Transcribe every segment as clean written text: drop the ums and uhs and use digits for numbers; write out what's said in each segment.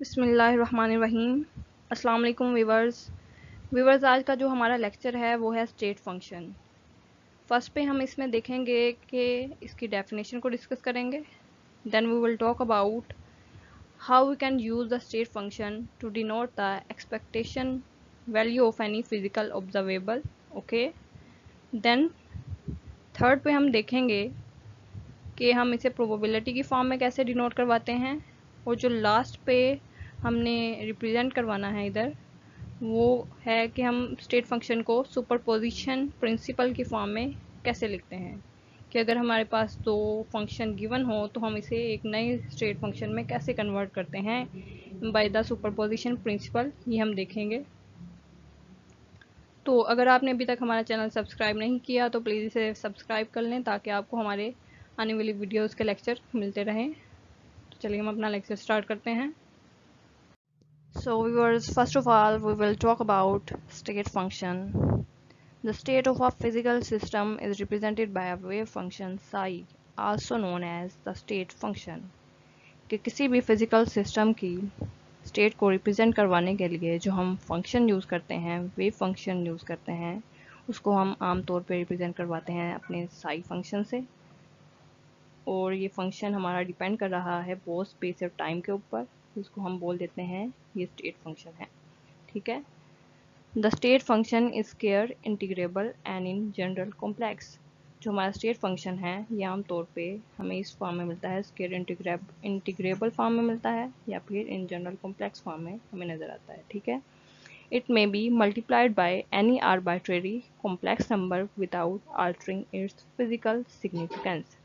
बिस्मिल्लाहिर्रहमानिर्रहीम। अस्सलाम वालेकुम व्यूवर्स, आज का जो हमारा लेक्चर है वो है स्टेट फंक्शन। फर्स्ट पे हम इसमें देखेंगे कि इसकी डेफिनेशन को डिस्कस करेंगे। Then we will talk about how we can use the state function to denote the expectation value of any physical observable. Okay, then third पे हम देखेंगे कि हम इसे प्रोबेबिलिटी की फॉर्म में कैसे डिनोट करवाते हैं, और जो लास्ट पे हमने रिप्रेजेंट करवाना है इधर वो है कि हम स्टेट फंक्शन को सुपरपोजिशन प्रिंसिपल की फॉर्म में कैसे लिखते हैं, कि अगर हमारे पास दो फंक्शन गिवन हो तो हम इसे एक नए स्टेट फंक्शन में कैसे कन्वर्ट करते हैं बाय द सुपरपोजिशन प्रिंसिपल, ये हम देखेंगे। तो अगर आपने अभी तक हमारा चैनल सब्सक्राइब नहीं किया तो प्लीज़ इसे सब्सक्राइब कर लें ताकि आपको हमारे आने वाली वीडियोज़ के लेक्चर मिलते रहें। तो चलिए हम अपना लेक्चर स्टार्ट करते हैं। So viewers, first of all we will talk about state function. The state of a physical system is represented by a wave function psi, also known as the state function. कि किसी भी physical system की state को represent करवाने के लिए जो हम फंक्शन यूज़ करते हैं, वेव फंक्शन यूज़ करते हैं, उसको हम आमतौर पे रिप्रेजेंट करवाते हैं अपने साई फंक्शन से। और ये फंक्शन हमारा डिपेंड कर रहा है बोथ स्पेस और टाइम के ऊपर, इसको हम बोल देते हैं ये स्टेट फंक्शन है। ठीक है, the state function is square integrable and in general complex. जो हमारा स्टेट फंक्शन है ये आमतौर पे हमें इस फॉर्म में मिलता है, स्केयर इंटीग्रेबल फॉर्म में मिलता है, या फिर इन जनरल कॉम्प्लेक्स फॉर्म में हमें नज़र आता है। ठीक है, it may be multiplied by any arbitrary complex number without altering it's physical significance.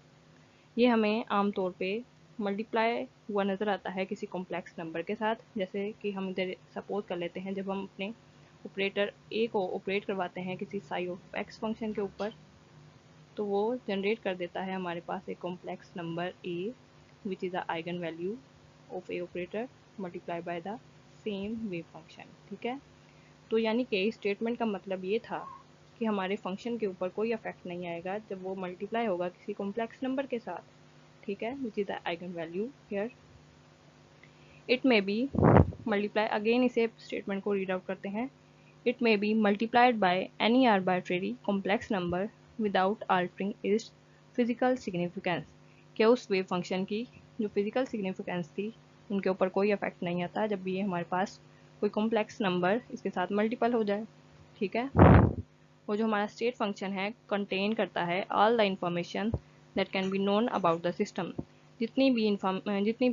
ये हमें आमतौर पे मल्टीप्लाई हुआ नज़र आता है किसी कॉम्प्लेक्स नंबर के साथ। जैसे कि हम इधर सपोज कर लेते हैं, जब हम अपने ऑपरेटर ए को ऑपरेट करवाते हैं किसी साई ऑफ एक्स फंक्शन के ऊपर, तो वो जनरेट कर देता है हमारे पास एक complex number A which is the eigen value of A operator multiply by the same wave function. ठीक है, तो यानी कि इस स्टेटमेंट का मतलब ये था कि हमारे फंक्शन के ऊपर कोई इफेक्ट नहीं आएगा जब वो मल्टीप्लाई होगा किसी कॉम्प्लेक्स नंबर के साथ। ठीक है, which is the eigen value here. It may be multiply, again इसे स्टेटमेंट को रीड आउट करते हैं। It may be multiplied by any arbitrary complex number without altering it's physical significance. क्या उस वेव फंक्शन की जो फिजिकल सिग्निफिकेंस थी उनके ऊपर कोई इफेक्ट नहीं आता जब भी हमारे पास कोई कॉम्प्लेक्स नंबर इसके साथ मल्टीपल हो जाए। ठीक है, वो जो हमारा स्टेट फंक्शन है कंटेन करता है all the information that can be known about the system. जितनी भी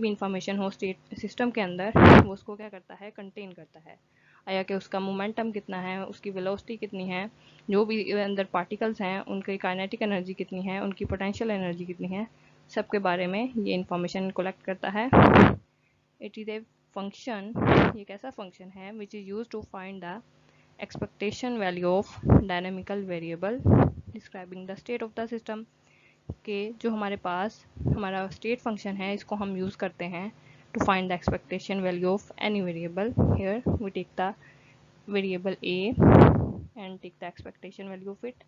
इंफॉर्मेशन हो स्टेट सिस्टम के अंदर वो उसको क्या करता है, कंटेन करता है। आया कि उसका मोमेंटम कितना है, उसकी वेलोसिटी कितनी है, जो भी अंदर पार्टिकल्स हैं उनकी काइनेटिक एनर्जी कितनी है, उनकी पोटेंशियल एनर्जी कितनी है, सब के बारे में ये इंफॉर्मेशन कलेक्ट करता है। इट इज़ ए फंक्शन, ये एक ऐसा फंक्शन है which is use to find the expectation value of dynamical variable describing the state of the system। के जो हमारे पास हमारा स्टेट फंक्शन है इसको हम यूज़ करते हैं to find the expectation value of any variable. Here we take the variable A and take the expectation value of it.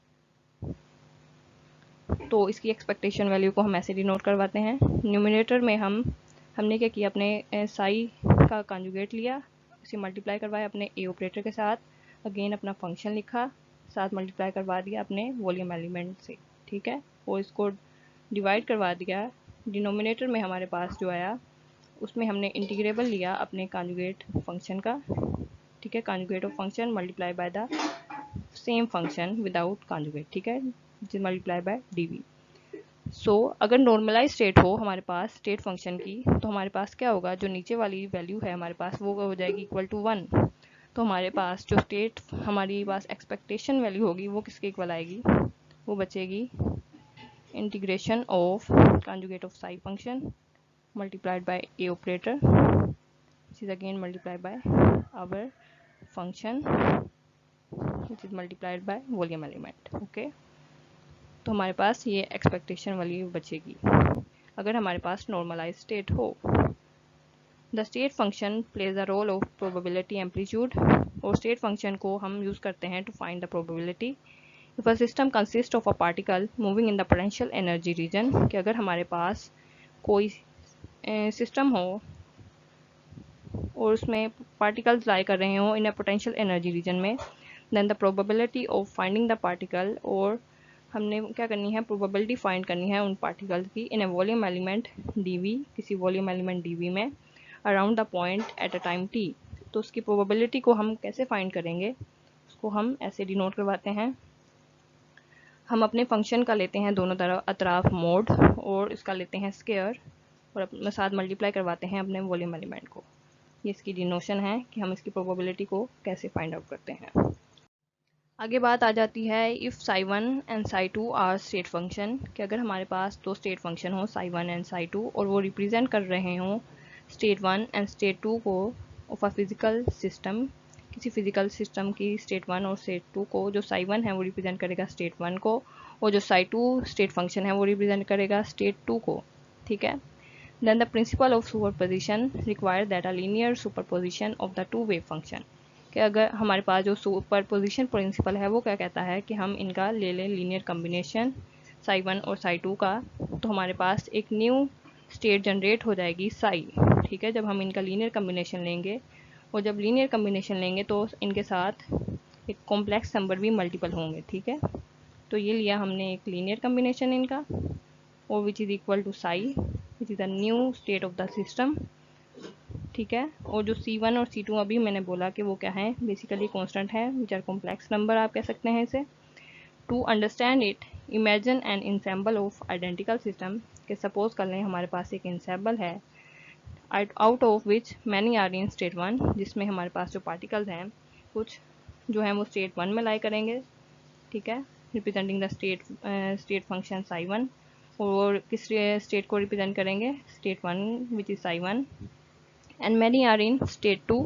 तो इसकी एक्सपेक्टेशन वैल्यू को हम ऐसे डिनोट करवाते हैं। न्यूमिनेटर में हमने क्या किया, अपने साई का कॉन्जुगेट लिया, इसे मल्टीप्लाई करवाया अपने ए ऑपरेटर के साथ, अगेन अपना फंक्शन लिखा, साथ मल्टीप्लाई करवा दिया अपने वॉल्यूम एलिमेंट से। ठीक है, और इसको डिवाइड करवा दिया। डिनोमिनेटर में हमारे पास जो आया उसमें हमने इंटीग्रेबल लिया अपने कॉन्जुगेट फंक्शन का। ठीक है, conjugate of function multiply by the same function without conjugate. ठीक है, मल्टीप्लाई बाय डीवी। सो अगर नॉर्मलाइज स्टेट हो हमारे पास स्टेट फंक्शन की, तो हमारे पास क्या होगा, जो नीचे वाली वैल्यू है हमारे पास वो हो जाएगी इक्वल टू 1। तो हमारे पास जो स्टेट हमारी पास एक्सपेक्टेशन वैल्यू होगी वो किसके इक्वल आएगी, वो बचेगी integration of conjugate of Sai function multiplied by A operator which is again multiplied by our function which is multiplied by volume element। okay, तो हमारे पास ये एक्सपेक्टेशन वैल्यू बचेगी अगर हमारे पास नॉर्मलाइज स्टेट हो। The state function plays a role of probability amplitude, और state function को हम यूज़ करते हैं to find the probability if a system consist of a particle moving in the potential energy region. कि अगर हमारे पास कोई सिस्टम हो और उसमें पार्टिकल्स लाई कर रहे हो in a potential energy region में, then the probability of finding the particle, और हमने क्या करनी है, प्रोबेबिलिटी फाइंड करनी है उन पार्टिकल्स की इन अ वॉल्यूम एलिमेंट dv, किसी वॉल्यूम एलिमेंट dv में, around the point at a time t। तो उसकी प्रोबेबिलिटी को हम कैसे फाइंड करेंगे, उसको हम ऐसे डिनोट करवाते हैं। हम अपने फंक्शन का लेते हैं दोनों तरफ अतराफ मोड, और इसका लेते हैं स्क्वायर, और अपने साथ मल्टीप्लाई करवाते हैं अपने वॉल्यूम एलिमेंट को। ये इसकी डिनोशन है कि हम इसकी प्रोबेबिलिटी को कैसे फाइंड आउट करते हैं। आगे बात आ जाती है if psi1 and psi2 are state function, कि अगर हमारे पास दो स्टेट फंक्शन हो psi1 एंड psi2 और वो रिप्रेजेंट कर रहे हों स्टेट 1 एंड स्टेट 2 को ऑफ अ फिजिकल सिस्टम, किसी फिजिकल सिस्टम की स्टेट 1 और स्टेट 2 को, जो psi1 है वो रिप्रेजेंट करेगा स्टेट 1 को, और जो psi2 स्टेट फंक्शन है वो रिप्रेजेंट करेगा स्टेट 2 को, ठीक है। Then the principle of superposition requires that a linear superposition of the two wave function, कि अगर हमारे पास जो सुपरपोजिशन प्रिंसिपल है वो क्या कहता है कि हम इनका ले लें लीनियर कम्बिनेशन psi1 और psi2 का, तो हमारे पास एक न्यू स्टेट जनरेट हो जाएगी psi, ठीक है, जब हम इनका लीनियर कम्बिनेशन लेंगे। और जब लीनियर कम्बिनेशन लेंगे तो इनके साथ एक कॉम्प्लेक्स नंबर भी मल्टीपल होंगे, ठीक है। तो ये लिया हमने एक लीनियर कम्बिनेशन इनका, और which is equal to psi which is the new state of the system, ठीक है। और जो C1 और C2 अभी मैंने बोला कि वो क्या है, बेसिकली कांस्टेंट है, विच आर कॉम्प्लेक्स नंबर आप कह सकते हैं इसे। To understand it imagine an ensemble of identical system, के सपोज कर लें हमारे पास एक इंसेम्बल है out of which many are in state 1, जिसमें हमारे पास जो पार्टिकल्स हैं कुछ जो हैं वो स्टेट 1 में लाई करेंगे, ठीक है, representing the state function psi1, और किस स्टेट को रिप्रेजेंट करेंगे, state 1 which is psi1, and many are in state 2,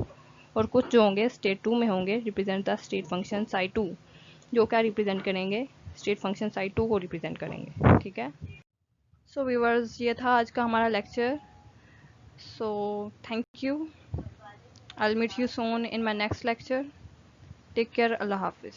और कुछ जो होंगे स्टेट 2 में होंगे represent the state function psi2, जो क्या रिप्रेजेंट करेंगे, स्टेट फंक्शन psi2 को रिप्रेजेंट करेंगे, ठीक है। सो व्यूअर्स, ये था आज का हमारा lecture. So thank you, I will meet you soon in my next lecture. Take care, अल्लाह हाफिज़।